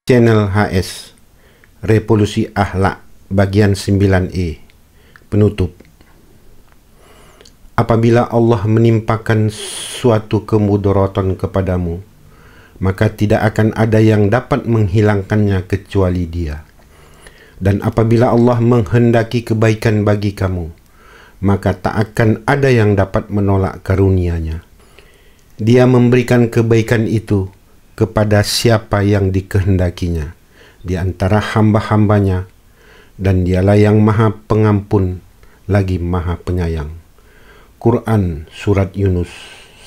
Channel HS Revolusi Akhlak bagian 9E. Penutup. Apabila Allah menimpakan suatu kemudaratan kepadamu, maka tidak akan ada yang dapat menghilangkannya kecuali Dia. Dan apabila Allah menghendaki kebaikan bagi kamu, maka tak akan ada yang dapat menolak karunia-Nya. Dia memberikan kebaikan itu kepada siapa yang dikehendakinya di antara hamba-hambanya, dan Dialah yang Maha Pengampun lagi Maha Penyayang. Quran Surat Yunus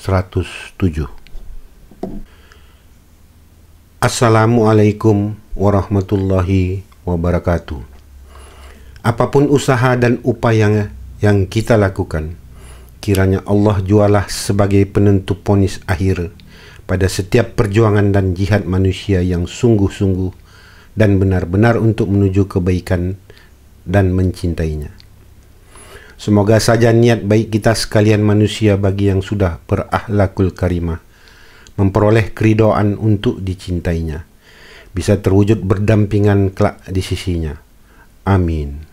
107. Assalamualaikum warahmatullahi wabarakatuh. Apapun usaha dan upaya yang kita lakukan, kiranya Allah jualah sebagai penentu vonis akhir pada setiap perjuangan dan jihad manusia yang sungguh-sungguh dan benar-benar untuk menuju kebaikan dan mencintainya. Semoga saja niat baik kita sekalian manusia bagi yang sudah berakhlakul karimah, memperoleh keridhaan untuk dicintainya, bisa terwujud berdampingan kelak di sisinya. Amin.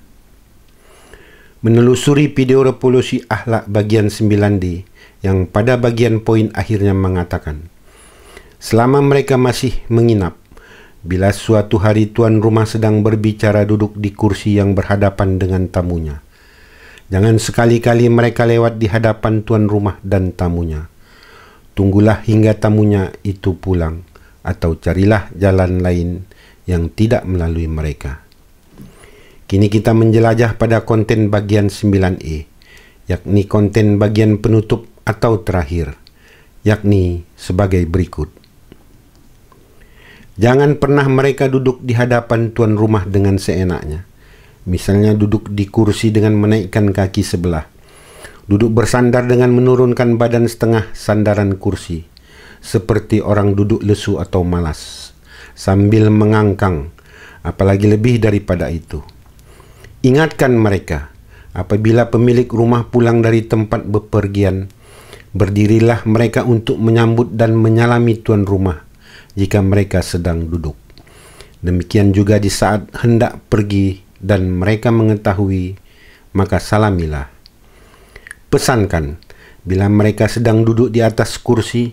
Menelusuri video revolusi akhlak bagian 9D yang pada bagian poin akhirnya mengatakan, selama mereka masih menginap, bila suatu hari tuan rumah sedang berbicara duduk di kursi yang berhadapan dengan tamunya, jangan sekali-kali mereka lewat di hadapan tuan rumah dan tamunya. Tunggulah hingga tamunya itu pulang, atau carilah jalan lain yang tidak melalui mereka. Kini kita menjelajah pada konten bagian 9E, yakni konten bagian penutup atau terakhir, yakni sebagai berikut. Jangan pernah mereka duduk di hadapan tuan rumah dengan seenaknya. Misalnya duduk di kursi dengan menaikkan kaki sebelah, duduk bersandar dengan menurunkan badan setengah sandaran kursi, seperti orang duduk lesu atau malas, sambil mengangkang, apalagi lebih daripada itu. Ingatkan mereka, apabila pemilik rumah pulang dari tempat bepergian, berdirilah mereka untuk menyambut dan menyalami tuan rumah jika mereka sedang duduk. Demikian juga di saat hendak pergi dan mereka mengetahui, maka salamilah. Pesankan, bila mereka sedang duduk di atas kursi,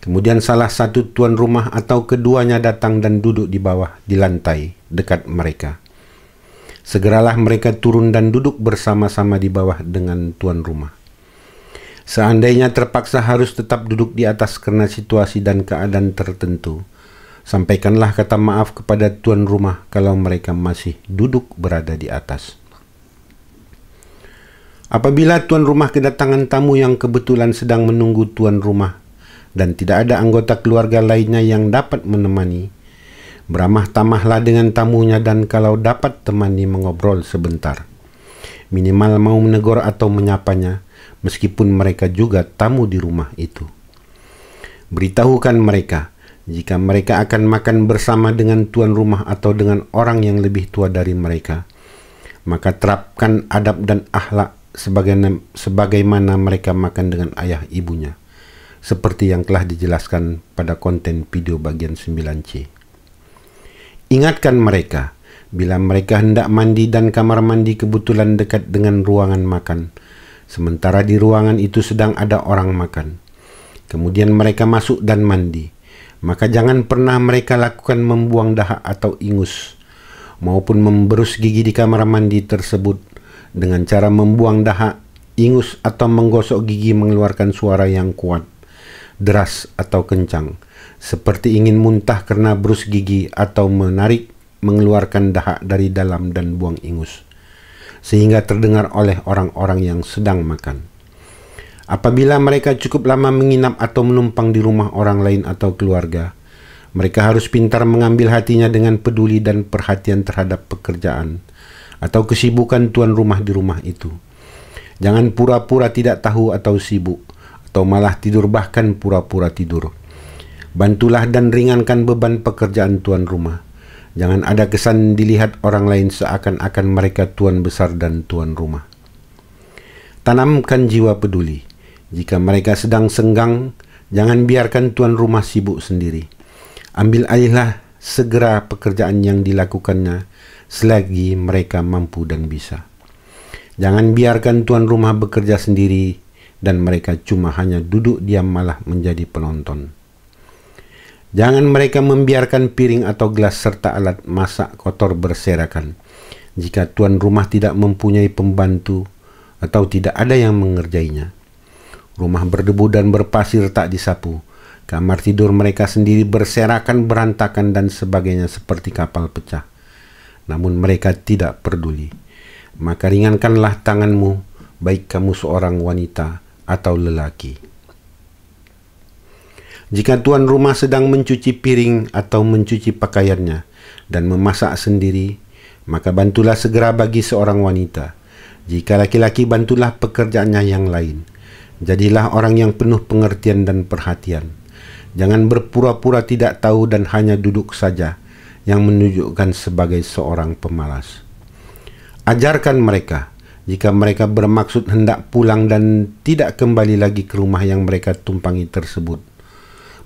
kemudian salah satu tuan rumah atau keduanya datang dan duduk di bawah di lantai dekat mereka, segeralah mereka turun dan duduk bersama-sama di bawah dengan tuan rumah. Seandainya terpaksa harus tetap duduk di atas karena situasi dan keadaan tertentu, sampaikanlah kata maaf kepada tuan rumah kalau mereka masih duduk berada di atas. Apabila tuan rumah kedatangan tamu yang kebetulan sedang menunggu tuan rumah dan tidak ada anggota keluarga lainnya yang dapat menemani, beramah tamahlah dengan tamunya dan kalau dapat temani mengobrol sebentar. Minimal mau menegur atau menyapanya, meskipun mereka juga tamu di rumah itu. Beritahukan mereka, jika mereka akan makan bersama dengan tuan rumah atau dengan orang yang lebih tua dari mereka, maka terapkan adab dan akhlak sebagaimana mereka makan dengan ayah ibunya, seperti yang telah dijelaskan pada konten video bagian 9C. Ingatkan mereka, bila mereka hendak mandi dan kamar mandi kebetulan dekat dengan ruangan makan, sementara di ruangan itu sedang ada orang makan, kemudian mereka masuk dan mandi, maka jangan pernah mereka lakukan membuang dahak atau ingus, maupun memberus gigi di kamar mandi tersebut dengan cara membuang dahak, ingus atau menggosok gigi mengeluarkan suara yang kuat, deras atau kencang, seperti ingin muntah karena berus gigi atau mengeluarkan dahak dari dalam dan buang ingus, sehingga terdengar oleh orang-orang yang sedang makan. Apabila mereka cukup lama menginap atau menumpang di rumah orang lain atau keluarga, mereka harus pintar mengambil hatinya dengan peduli dan perhatian terhadap pekerjaan atau kesibukan tuan rumah di rumah itu. Jangan pura-pura tidak tahu atau sibuk, atau malah tidur bahkan pura-pura tidur. Bantulah dan ringankan beban pekerjaan tuan rumah. Jangan ada kesan dilihat orang lain seakan-akan mereka tuan besar dan tuan rumah. Tanamkan jiwa peduli. Jika mereka sedang senggang, jangan biarkan tuan rumah sibuk sendiri. Ambil alihlah segera pekerjaan yang dilakukannya selagi mereka mampu dan bisa. Jangan biarkan tuan rumah bekerja sendiri dan mereka cuma hanya duduk diam malah menjadi penonton. Jangan mereka membiarkan piring atau gelas serta alat masak kotor berserakan jika tuan rumah tidak mempunyai pembantu atau tidak ada yang mengerjainya. Rumah berdebu dan berpasir tak disapu. Kamar tidur mereka sendiri berserakan, berantakan dan sebagainya seperti kapal pecah. Namun mereka tidak peduli. Maka ringankanlah tanganmu, baik kamu seorang wanita atau lelaki. Jika tuan rumah sedang mencuci piring atau mencuci pakaiannya dan memasak sendiri, maka bantulah segera bagi seorang wanita. Jika laki-laki, bantulah pekerjaannya yang lain. Jadilah orang yang penuh pengertian dan perhatian. Jangan berpura-pura tidak tahu dan hanya duduk saja, yang menunjukkan sebagai seorang pemalas. Ajarkan mereka, jika mereka bermaksud hendak pulang dan tidak kembali lagi ke rumah yang mereka tumpangi tersebut,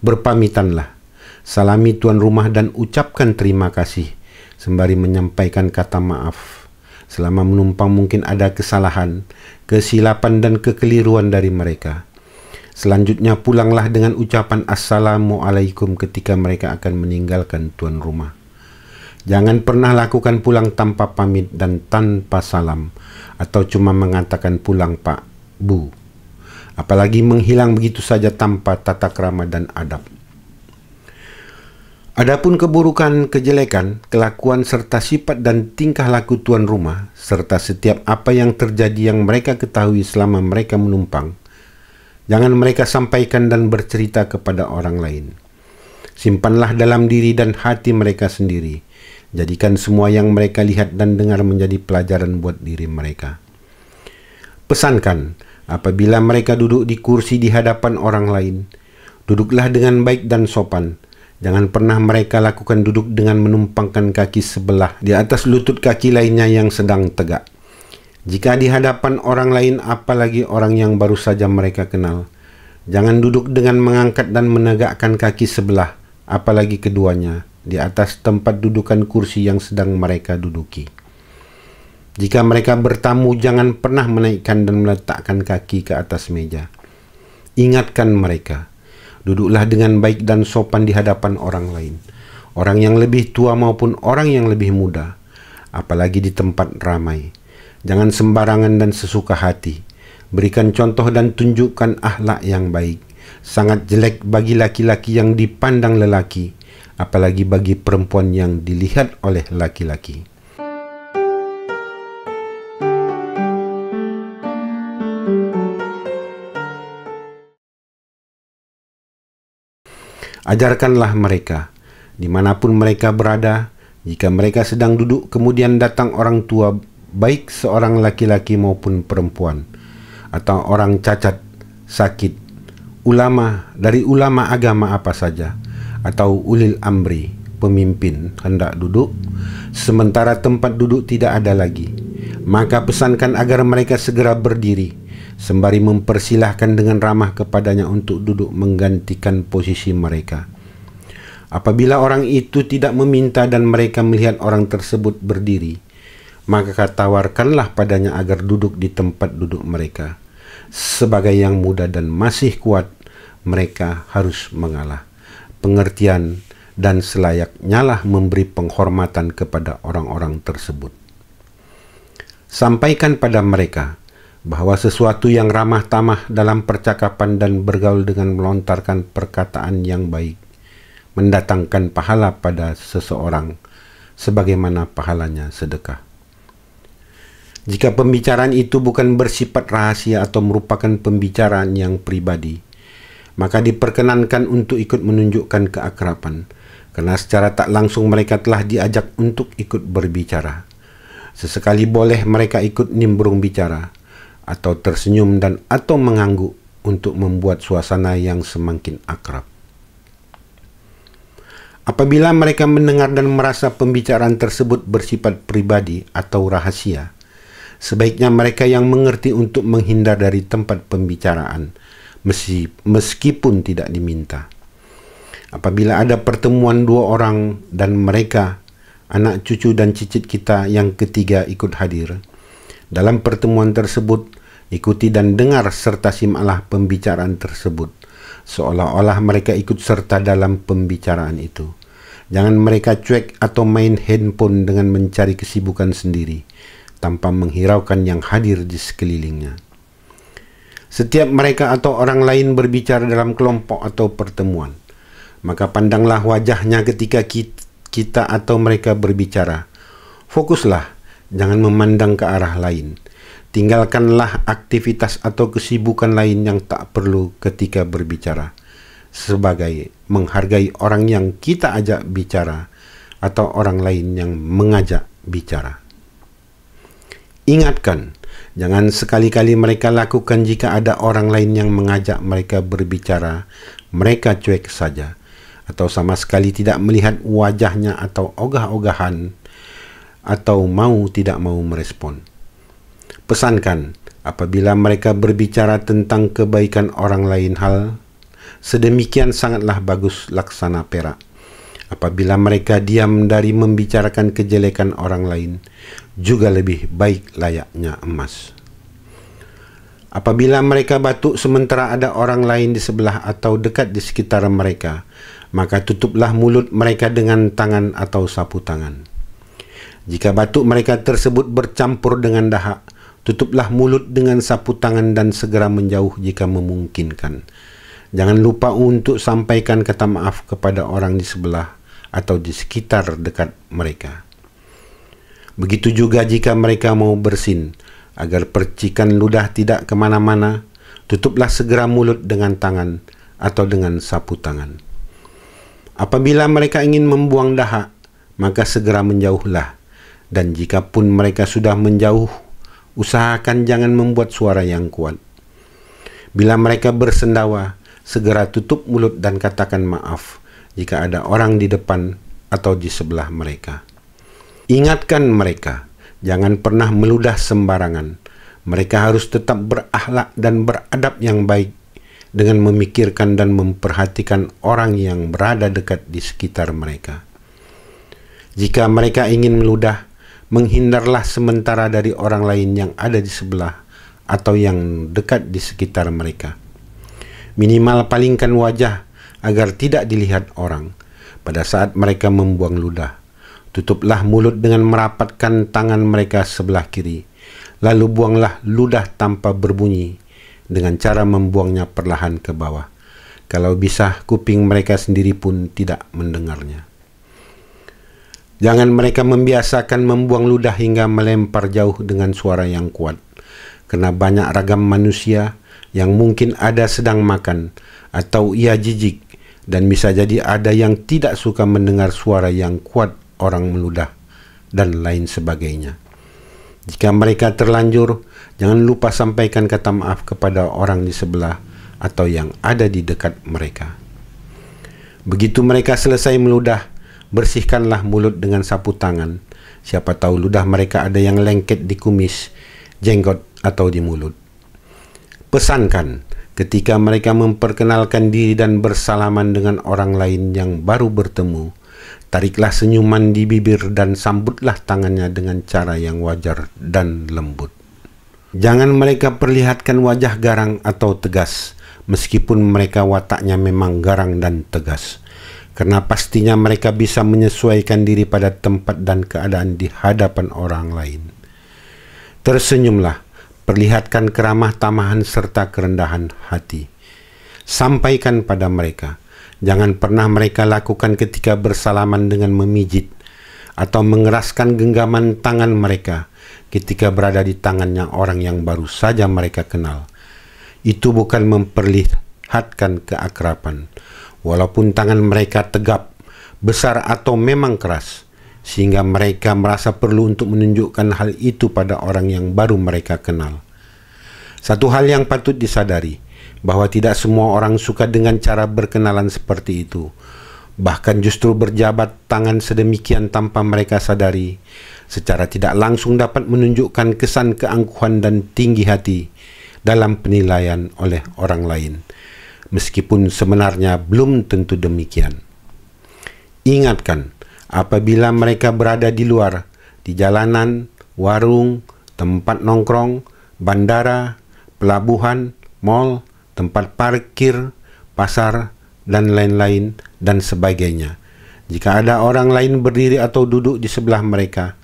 berpamitanlah, salami tuan rumah dan ucapkan terima kasih, sembari menyampaikan kata maaf. Selama menumpang mungkin ada kesalahan, kesilapan dan kekeliruan dari mereka. Selanjutnya pulanglah dengan ucapan Assalamualaikum ketika mereka akan meninggalkan tuan rumah. Jangan pernah lakukan pulang tanpa pamit dan tanpa salam, atau cuma mengatakan pulang Pak, Bu. Apalagi menghilang begitu saja tanpa tata krama dan adab. Adapun keburukan, kejelekan, kelakuan serta sifat dan tingkah laku tuan rumah, serta setiap apa yang terjadi yang mereka ketahui selama mereka menumpang, jangan mereka sampaikan dan bercerita kepada orang lain. Simpanlah dalam diri dan hati mereka sendiri. Jadikan semua yang mereka lihat dan dengar menjadi pelajaran buat diri mereka. Pesankan, apabila mereka duduk di kursi di hadapan orang lain, duduklah dengan baik dan sopan. Jangan pernah mereka lakukan duduk dengan menumpangkan kaki sebelah di atas lutut kaki lainnya yang sedang tegak. Jika di hadapan orang lain, apalagi orang yang baru saja mereka kenal, jangan duduk dengan mengangkat dan menegakkan kaki sebelah, apalagi keduanya, di atas tempat dudukan kursi yang sedang mereka duduki. Jika mereka bertamu, jangan pernah menaikkan dan meletakkan kaki ke atas meja. Ingatkan mereka, duduklah dengan baik dan sopan di hadapan orang lain, orang yang lebih tua maupun orang yang lebih muda, apalagi di tempat ramai. Jangan sembarangan dan sesuka hati. Berikan contoh dan tunjukkan akhlak yang baik. Sangat jelek bagi laki-laki yang dipandang lelaki, apalagi bagi perempuan yang dilihat oleh laki-laki. Ajarkanlah mereka, dimanapun mereka berada, jika mereka sedang duduk kemudian datang orang tua, baik seorang laki-laki maupun perempuan, atau orang cacat, sakit, ulama dari ulama agama apa saja, atau ulil amri, pemimpin, hendak duduk, sementara tempat duduk tidak ada lagi, maka pesankan agar mereka segera berdiri, sembari mempersilahkan dengan ramah kepadanya untuk duduk menggantikan posisi mereka. Apabila orang itu tidak meminta dan mereka melihat orang tersebut berdiri, maka tawarkanlah padanya agar duduk di tempat duduk mereka. Sebagai yang muda dan masih kuat, mereka harus mengalah. Pengertian dan selayaknya lah memberi penghormatan kepada orang-orang tersebut. Sampaikan pada mereka bahwa sesuatu yang ramah tamah dalam percakapan dan bergaul dengan melontarkan perkataan yang baik mendatangkan pahala pada seseorang sebagaimana pahalanya sedekah. Jika pembicaraan itu bukan bersifat rahasia atau merupakan pembicaraan yang pribadi, maka diperkenankan untuk ikut menunjukkan keakraban, karena secara tak langsung mereka telah diajak untuk ikut berbicara. Sesekali boleh mereka ikut nimbrung bicara, atau tersenyum dan atau mengangguk untuk membuat suasana yang semakin akrab. Apabila mereka mendengar dan merasa pembicaraan tersebut bersifat pribadi atau rahasia, sebaiknya mereka yang mengerti untuk menghindar dari tempat pembicaraan, meskipun tidak diminta. Apabila ada pertemuan dua orang dan mereka, anak cucu dan cicit kita yang ketiga ikut hadir, dalam pertemuan tersebut, ikuti dan dengar serta simaklah pembicaraan tersebut, seolah-olah mereka ikut serta dalam pembicaraan itu. Jangan mereka cuek atau main handphone dengan mencari kesibukan sendiri, tanpa menghiraukan yang hadir di sekelilingnya. Setiap mereka atau orang lain berbicara dalam kelompok atau pertemuan, maka pandanglah wajahnya ketika kita atau mereka berbicara. Fokuslah, jangan memandang ke arah lain. Tinggalkanlah aktivitas atau kesibukan lain yang tak perlu ketika berbicara, sebagai menghargai orang yang kita ajak bicara atau orang lain yang mengajak bicara. Ingatkan, jangan sekali-kali mereka lakukan jika ada orang lain yang mengajak mereka berbicara, mereka cuek saja, atau sama sekali tidak melihat wajahnya atau ogah-ogahan, atau tidak mau merespon. Pesankan, apabila mereka berbicara tentang kebaikan orang lain hal, sedemikian sangatlah bagus laksana perak. Apabila mereka diam dari membicarakan kejelekan orang lain, juga lebih baik layaknya emas. Apabila mereka batuk sementara ada orang lain di sebelah atau dekat di sekitar mereka, maka tutuplah mulut mereka dengan tangan atau sapu tangan. Jika batuk mereka tersebut bercampur dengan dahak, tutuplah mulut dengan sapu tangan dan segera menjauh jika memungkinkan. Jangan lupa untuk sampaikan kata maaf kepada orang di sebelah atau di sekitar dekat mereka. Begitu juga jika mereka mau bersin, agar percikan ludah tidak kemana-mana, tutuplah segera mulut dengan tangan atau dengan sapu tangan. Apabila mereka ingin membuang dahak, maka segera menjauhlah. Dan jika pun mereka sudah menjauh, usahakan jangan membuat suara yang kuat. Bila mereka bersendawa, segera tutup mulut dan katakan maaf jika ada orang di depan atau di sebelah mereka. Ingatkan mereka, jangan pernah meludah sembarangan. Mereka harus tetap berakhlak dan beradab yang baik dengan memikirkan dan memperhatikan orang yang berada dekat di sekitar mereka. Jika mereka ingin meludah, menghindarlah sementara dari orang lain yang ada di sebelah atau yang dekat di sekitar mereka. Minimal palingkan wajah agar tidak dilihat orang pada saat mereka membuang ludah. Tutuplah mulut dengan merapatkan tangan mereka sebelah kiri, lalu buanglah ludah tanpa berbunyi dengan cara membuangnya perlahan ke bawah. Kalau bisa, kuping mereka sendiri pun tidak mendengarnya. Jangan mereka membiasakan membuang ludah hingga melempar jauh dengan suara yang kuat, karena banyak ragam manusia yang mungkin ada sedang makan atau ia jijik, dan bisa jadi ada yang tidak suka mendengar suara yang kuat orang meludah dan lain sebagainya. Jika mereka terlanjur, jangan lupa sampaikan kata maaf kepada orang di sebelah atau yang ada di dekat mereka. Begitu mereka selesai meludah, bersihkanlah mulut dengan sapu tangan. Siapa tahu ludah mereka ada yang lengket di kumis, jenggot atau di mulut. Pesankan, ketika mereka memperkenalkan diri dan bersalaman dengan orang lain yang baru bertemu, tariklah senyuman di bibir dan sambutlah tangannya dengan cara yang wajar dan lembut. Jangan mereka perlihatkan wajah garang atau tegas, meskipun mereka wataknya memang garang dan tegas, karena pastinya mereka bisa menyesuaikan diri pada tempat dan keadaan di hadapan orang lain. Tersenyumlah, perlihatkan keramah tamahan serta kerendahan hati. Sampaikan pada mereka, jangan pernah mereka lakukan ketika bersalaman dengan memijit atau mengeraskan genggaman tangan mereka ketika berada di tangannya orang yang baru saja mereka kenal. Itu bukan memperlihatkan keakraban, walaupun tangan mereka tegap, besar atau memang keras, sehingga mereka merasa perlu untuk menunjukkan hal itu pada orang yang baru mereka kenal. Satu hal yang patut disadari, bahwa tidak semua orang suka dengan cara berkenalan seperti itu. Bahkan justru berjabat tangan sedemikian tanpa mereka sadari, secara tidak langsung dapat menunjukkan kesan keangkuhan dan tinggi hati dalam penilaian oleh orang lain. meskipun sebenarnya belum tentu demikian. Ingatkan, apabila mereka berada di luar, di jalanan, warung, tempat nongkrong, bandara, pelabuhan, mal, tempat parkir, pasar, dan lain-lain, dan sebagainya. Jika ada orang lain berdiri atau duduk di sebelah mereka,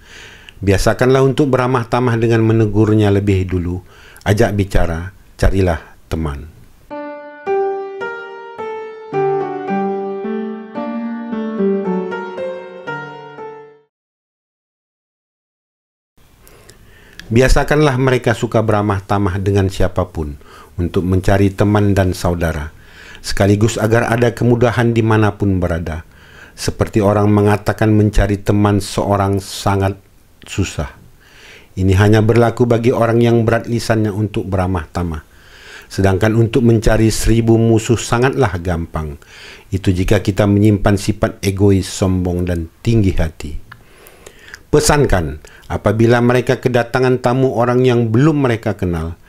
biasakanlah untuk beramah tamah dengan menegurnya lebih dulu. Ajak bicara, carilah teman. Biasakanlah mereka suka beramah tamah dengan siapapun untuk mencari teman dan saudara, sekaligus agar ada kemudahan dimanapun berada. Seperti orang mengatakan mencari teman seorang sangat susah. Ini hanya berlaku bagi orang yang berat lisannya untuk beramah tamah. Sedangkan untuk mencari 1000 musuh sangatlah gampang. Itu jika kita menyimpan sifat egois, sombong, dan tinggi hati. Pesankan, apabila mereka kedatangan tamu orang yang belum mereka kenal,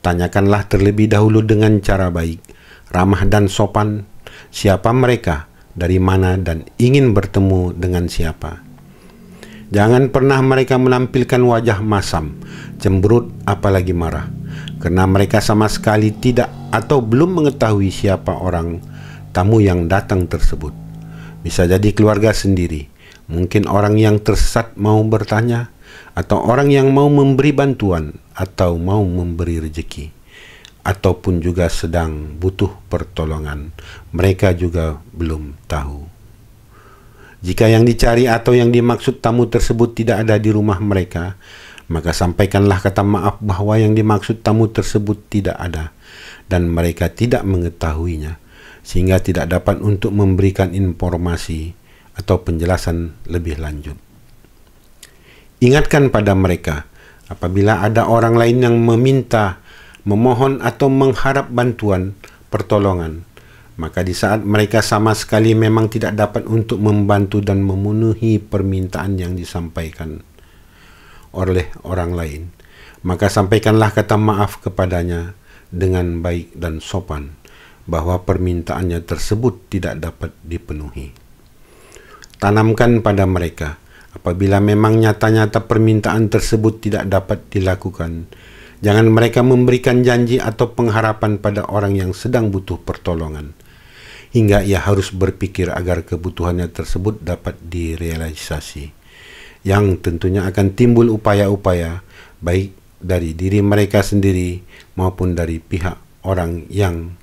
tanyakanlah terlebih dahulu dengan cara baik, ramah dan sopan, siapa mereka, dari mana, dan ingin bertemu dengan siapa. Jangan pernah mereka menampilkan wajah masam, cemberut, apalagi marah, karena mereka sama sekali tidak atau belum mengetahui siapa orang tamu yang datang tersebut. Bisa jadi keluarga sendiri, mungkin orang yang tersesat mau bertanya, atau orang yang mau memberi bantuan, atau mau memberi rezeki, ataupun juga sedang butuh pertolongan. Mereka juga belum tahu. Jika yang dicari atau yang dimaksud tamu tersebut tidak ada di rumah mereka, maka sampaikanlah kata maaf bahwa yang dimaksud tamu tersebut tidak ada dan mereka tidak mengetahuinya, sehingga tidak dapat untuk memberikan informasi atau penjelasan lebih lanjut. Ingatkan pada mereka, apabila ada orang lain yang meminta, memohon atau mengharap bantuan, pertolongan, maka di saat mereka sama sekali memang tidak dapat untuk membantu dan memenuhi permintaan yang disampaikan oleh orang lain, maka sampaikanlah kata maaf kepadanya dengan baik dan sopan, bahwa permintaannya tersebut tidak dapat dipenuhi. Tanamkan pada mereka, apabila memang nyata-nyata permintaan tersebut tidak dapat dilakukan, jangan mereka memberikan janji atau pengharapan pada orang yang sedang butuh pertolongan, hingga ia harus berpikir agar kebutuhannya tersebut dapat direalisasi, yang tentunya akan timbul upaya-upaya baik dari diri mereka sendiri maupun dari pihak orang yang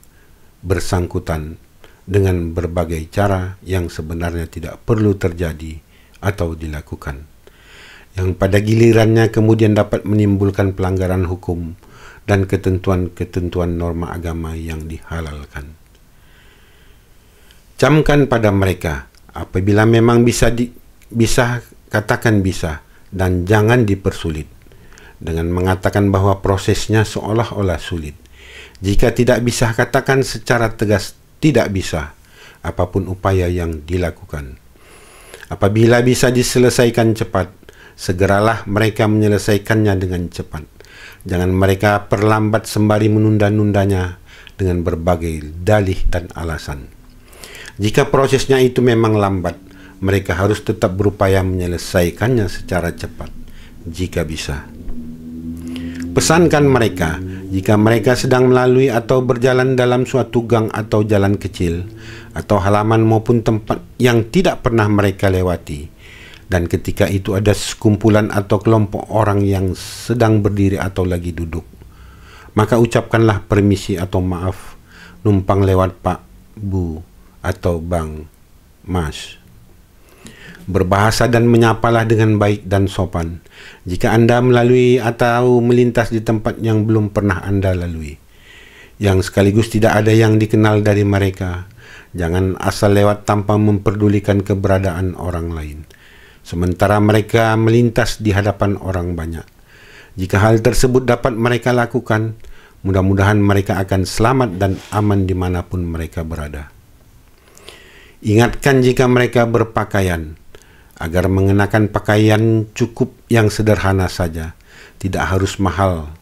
bersangkutan dengan berbagai cara yang sebenarnya tidak perlu terjadi atau dilakukan, yang pada gilirannya kemudian dapat menimbulkan pelanggaran hukum dan ketentuan-ketentuan norma agama yang dihalalkan. Camkan pada mereka, apabila memang bisa katakan bisa, dan jangan dipersulit dengan mengatakan bahwa prosesnya seolah-olah sulit. Jika tidak bisa, katakan secara tegas tidak bisa, apapun upaya yang dilakukan. Apabila bisa diselesaikan cepat, segeralah mereka menyelesaikannya dengan cepat. Jangan mereka perlambat sembari menunda-nundanya dengan berbagai dalih dan alasan. Jika prosesnya itu memang lambat, mereka harus tetap berupaya menyelesaikannya secara cepat, jika bisa. Pesankan mereka, jika mereka sedang melalui atau berjalan dalam suatu gang atau jalan kecil, atau halaman maupun tempat yang tidak pernah mereka lewati, dan ketika itu ada sekumpulan atau kelompok orang yang sedang berdiri atau lagi duduk, maka ucapkanlah permisi atau maaf, numpang lewat Pak, Bu, atau Bang, Mas. Berbahasa dan menyapalah dengan baik dan sopan jika Anda melalui atau melintas di tempat yang belum pernah Anda lalui, yang sekaligus tidak ada yang dikenal dari mereka. Jangan asal lewat tanpa memperdulikan keberadaan orang lain, sementara mereka melintas di hadapan orang banyak. Jika hal tersebut dapat mereka lakukan, mudah-mudahan mereka akan selamat dan aman dimanapun mereka berada. Ingatkan jika mereka berpakaian, agar mengenakan pakaian cukup yang sederhana saja, tidak harus mahal,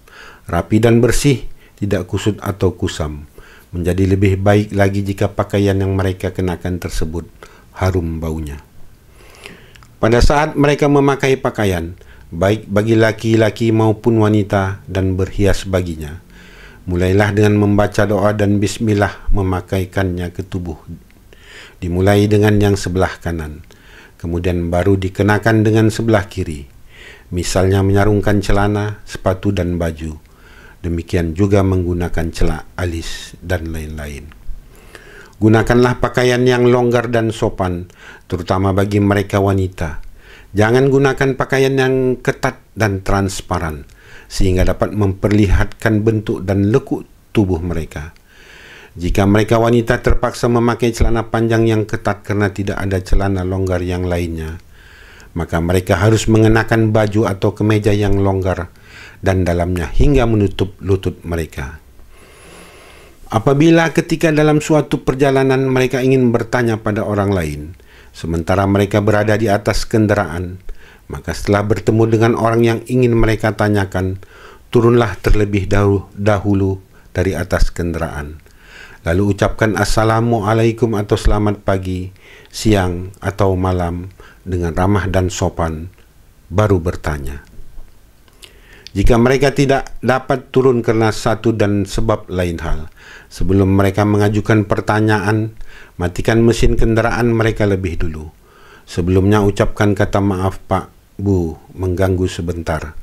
rapi dan bersih, tidak kusut atau kusam. Menjadi lebih baik lagi jika pakaian yang mereka kenakan tersebut harum baunya. Pada saat mereka memakai pakaian, baik bagi laki-laki maupun wanita, dan berhias baginya, mulailah dengan membaca doa dan bismillah memakaikannya ke tubuh. Dimulai dengan yang sebelah kanan, kemudian baru dikenakan dengan sebelah kiri. Misalnya menyarungkan celana, sepatu dan baju. Demikian juga menggunakan celak alis dan lain-lain. Gunakanlah pakaian yang longgar dan sopan, terutama bagi mereka wanita. Jangan gunakan pakaian yang ketat dan transparan, sehingga dapat memperlihatkan bentuk dan lekuk tubuh mereka. Jika mereka wanita terpaksa memakai celana panjang yang ketat karena tidak ada celana longgar yang lainnya, maka mereka harus mengenakan baju atau kemeja yang longgar dan dalamnya hingga menutup lutut mereka. Apabila ketika dalam suatu perjalanan mereka ingin bertanya pada orang lain, sementara mereka berada di atas kendaraan, maka setelah bertemu dengan orang yang ingin mereka tanyakan, turunlah terlebih dahulu dari atas kendaraan. Lalu ucapkan Assalamualaikum atau selamat pagi, siang atau malam dengan ramah dan sopan, baru bertanya. Jika mereka tidak dapat turun karena satu dan sebab lain hal, sebelum mereka mengajukan pertanyaan, matikan mesin kendaraan mereka lebih dulu. Sebelumnya ucapkan kata maaf Pak, Bu, mengganggu sebentar.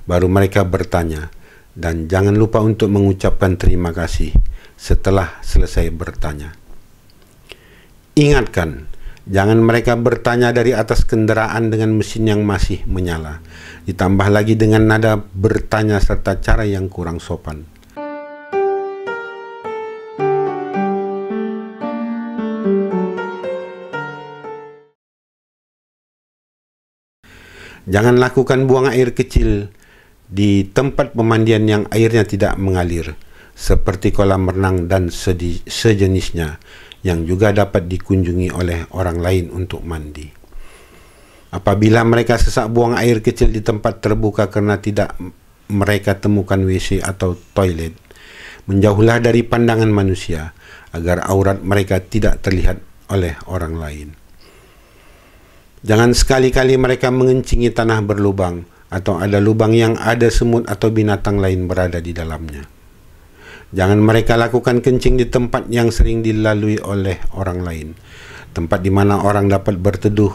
Baru mereka bertanya, dan jangan lupa untuk mengucapkan terima kasih setelah selesai bertanya. Ingatkan, jangan mereka bertanya dari atas kendaraan dengan mesin yang masih menyala, ditambah lagi dengan nada bertanya serta cara yang kurang sopan. Jangan lakukan buang air kecil di tempat pemandian yang airnya tidak mengalir, seperti kolam renang dan sejenisnya, yang juga dapat dikunjungi oleh orang lain untuk mandi. Apabila mereka sesak buang air kecil di tempat terbuka karena tidak mereka temukan WC atau toilet, menjauhlah dari pandangan manusia agar aurat mereka tidak terlihat oleh orang lain. Jangan sekali-kali mereka mengencingi tanah berlubang atau ada lubang yang ada semut atau binatang lain berada di dalamnya. Jangan mereka lakukan kencing di tempat yang sering dilalui oleh orang lain, tempat di mana orang dapat berteduh,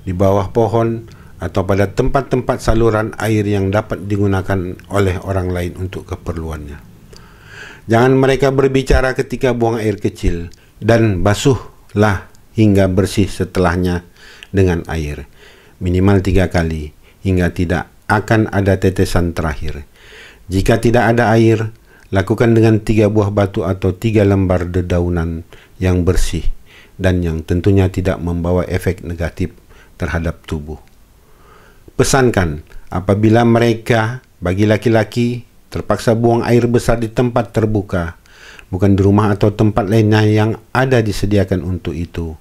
di bawah pohon, atau pada tempat-tempat saluran air yang dapat digunakan oleh orang lain untuk keperluannya. Jangan mereka berbicara ketika buang air kecil, dan basuhlah hingga bersih setelahnya dengan air, minimal 3 kali, hingga tidak akan ada tetesan terakhir. Jika tidak ada air, lakukan dengan 3 buah batu atau 3 lembar dedaunan yang bersih dan yang tentunya tidak membawa efek negatif terhadap tubuh. Pesankan, apabila mereka bagi laki-laki terpaksa buang air besar di tempat terbuka, bukan di rumah atau tempat lainnya yang ada disediakan untuk itu,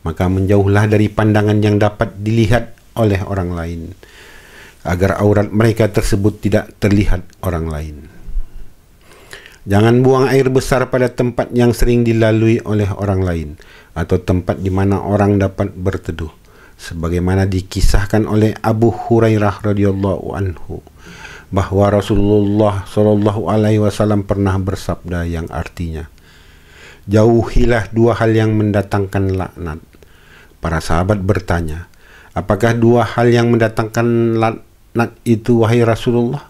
maka menjauhlah dari pandangan yang dapat dilihat oleh orang lain, agar aurat mereka tersebut tidak terlihat orang lain. Jangan buang air besar pada tempat yang sering dilalui oleh orang lain atau tempat di mana orang dapat berteduh, sebagaimana dikisahkan oleh Abu Hurairah radhiyallahu anhu bahwa Rasulullah Shallallahu alaihi wasallam pernah bersabda yang artinya, jauhilah 2 hal yang mendatangkan laknat. Para sahabat bertanya, apakah 2 hal yang mendatangkan laknat itu wahai Rasulullah?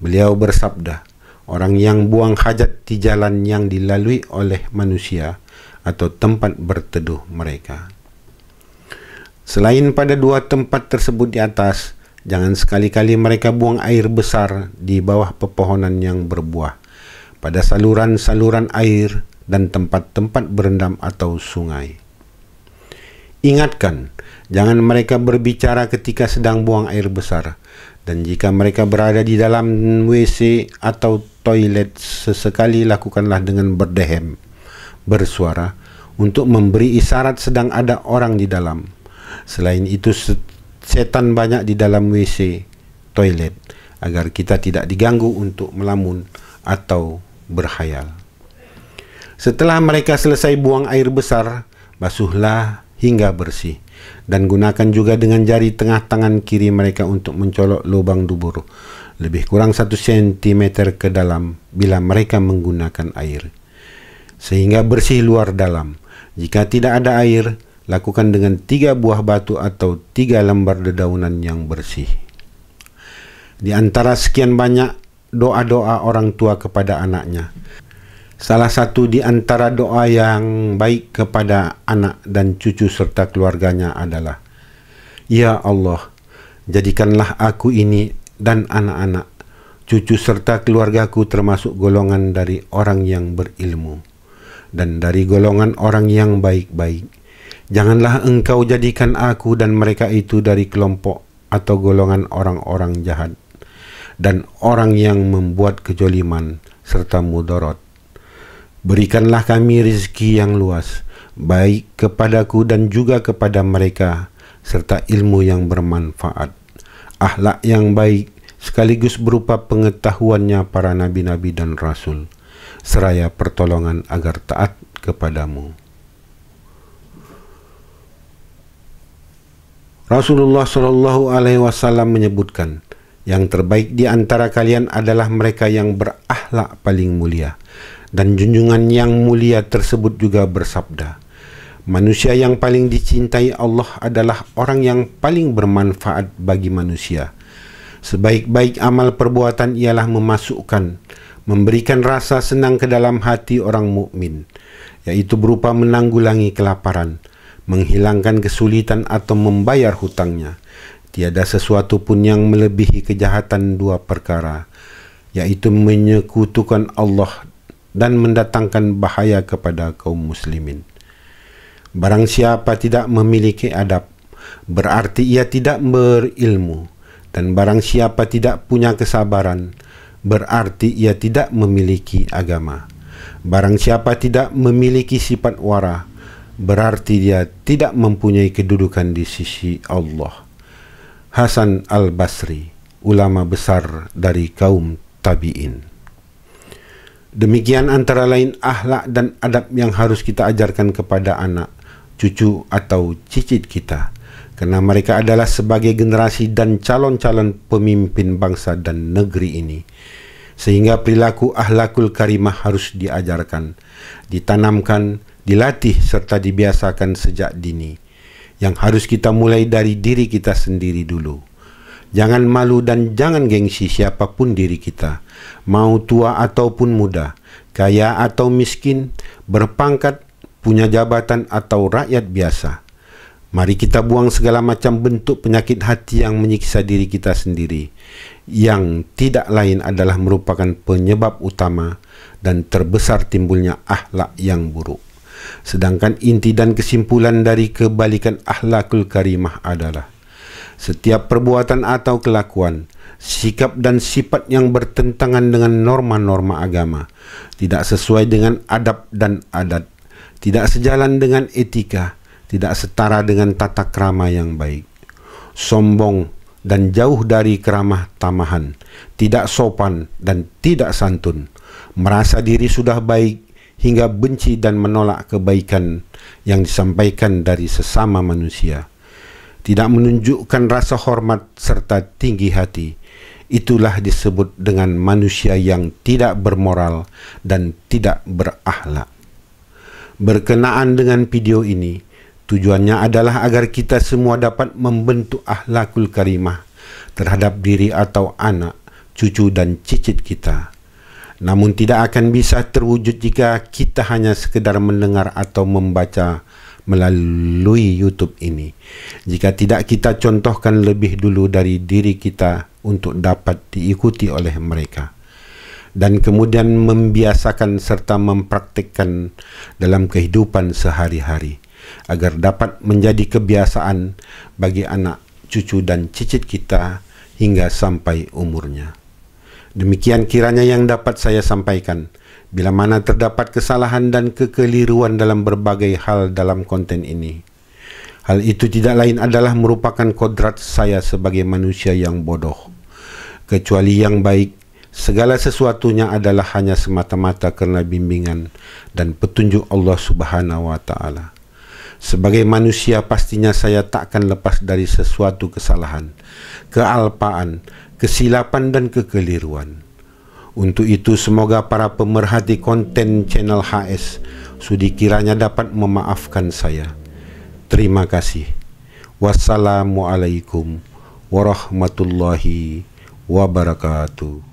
Beliau bersabda, orang yang buang hajat di jalan yang dilalui oleh manusia atau tempat berteduh mereka. Selain pada 2 tempat tersebut di atas, jangan sekali-kali mereka buang air besar di bawah pepohonan yang berbuah, pada saluran-saluran air dan tempat-tempat berendam atau sungai. Ingatkan, jangan mereka berbicara ketika sedang buang air besar, dan jika mereka berada di dalam WC atau toilet, sesekali lakukanlah dengan berdehem, bersuara, untuk memberi isyarat sedang ada orang di dalam. Selain itu, setan banyak di dalam WC, toilet, agar kita tidak diganggu untuk melamun atau berkhayal. Setelah mereka selesai buang air besar, basuhlah hingga bersih. Dan gunakan juga dengan jari tengah tangan kiri mereka untuk mencolok lubang dubur, lebih kurang 1 cm ke dalam bila mereka menggunakan air, sehingga bersih luar dalam. Jika tidak ada air, lakukan dengan 3 buah batu atau 3 lembar dedaunan yang bersih. Di antara sekian banyak doa-doa orang tua kepada anaknya, salah satu di antara doa yang baik kepada anak dan cucu serta keluarganya adalah, "Ya Allah, jadikanlah aku ini dan anak-anak, cucu serta keluargaku termasuk golongan dari orang yang berilmu dan dari golongan orang yang baik-baik. Janganlah Engkau jadikan aku dan mereka itu dari kelompok atau golongan orang-orang jahat dan orang yang membuat kejoliman serta mudarat. Berikanlah kami rezeki yang luas, baik kepadaku dan juga kepada mereka, serta ilmu yang bermanfaat, akhlak yang baik, sekaligus berupa pengetahuannya para nabi-nabi dan rasul, seraya pertolongan agar taat kepadamu." Rasulullah SAW menyebutkan, yang terbaik di antara kalian adalah mereka yang berakhlak paling mulia. Dan junjungan yang mulia tersebut juga bersabda, "Manusia yang paling dicintai Allah adalah orang yang paling bermanfaat bagi manusia. Sebaik-baik amal perbuatan ialah memberikan rasa senang ke dalam hati orang mukmin, yaitu berupa menanggulangi kelaparan, menghilangkan kesulitan atau membayar hutangnya. Tiada sesuatu pun yang melebihi kejahatan 2 perkara, yaitu menyekutukan Allah dan mendatangkan bahaya kepada kaum muslimin. Barang siapa tidak memiliki adab, berarti ia tidak berilmu, dan barang siapa tidak punya kesabaran, berarti ia tidak memiliki agama. Barang siapa tidak memiliki sifat wara, berarti dia tidak mempunyai kedudukan di sisi Allah." Hasan al-Basri, ulama besar dari kaum tabi'in. Demikian antara lain akhlak dan adab yang harus kita ajarkan kepada anak, cucu atau cicit kita, karena mereka adalah sebagai generasi dan calon-calon pemimpin bangsa dan negeri ini. Sehingga perilaku akhlakul karimah harus diajarkan, ditanamkan, dilatih serta dibiasakan sejak dini, yang harus kita mulai dari diri kita sendiri dulu. Jangan malu dan jangan gengsi siapapun diri kita, mau tua ataupun muda, kaya atau miskin, berpangkat, punya jabatan atau rakyat biasa. Mari kita buang segala macam bentuk penyakit hati yang menyiksa diri kita sendiri, yang tidak lain adalah merupakan penyebab utama dan terbesar timbulnya akhlak yang buruk. Sedangkan inti dan kesimpulan dari kebalikan akhlakul karimah adalah setiap perbuatan atau kelakuan, sikap dan sifat yang bertentangan dengan norma-norma agama, tidak sesuai dengan adab dan adat, tidak sejalan dengan etika, tidak setara dengan tata krama yang baik, sombong dan jauh dari keramah tamahan, tidak sopan dan tidak santun, merasa diri sudah baik hingga benci dan menolak kebaikan yang disampaikan dari sesama manusia, tidak menunjukkan rasa hormat serta tinggi hati. Itulah disebut dengan manusia yang tidak bermoral dan tidak berakhlak. Berkenaan dengan video ini, tujuannya adalah agar kita semua dapat membentuk akhlakul karimah terhadap diri atau anak, cucu dan cicit kita. Namun tidak akan bisa terwujud jika kita hanya sekedar mendengar atau membaca melalui YouTube ini, jika tidak kita contohkan lebih dulu dari diri kita untuk dapat diikuti oleh mereka, dan kemudian membiasakan serta mempraktikkan dalam kehidupan sehari-hari, agar dapat menjadi kebiasaan bagi anak, cucu dan cicit kita hingga sampai umurnya. Demikian kiranya yang dapat saya sampaikan. Bila mana terdapat kesalahan dan kekeliruan dalam berbagai hal dalam konten ini, hal itu tidak lain adalah merupakan kodrat saya sebagai manusia yang bodoh. Kecuali yang baik, Segala sesuatunya adalah hanya semata-mata karena bimbingan dan petunjuk Allah Subhanahu wa Ta'ala. Sebagai manusia, pastinya saya takkan lepas dari sesuatu kesalahan, kealpaan, kesilapan dan kekeliruan. Untuk itu, semoga para pemerhati konten channel HS sudi kiranya dapat memaafkan saya. Terima kasih. Wassalamualaikum warahmatullahi wabarakatuh.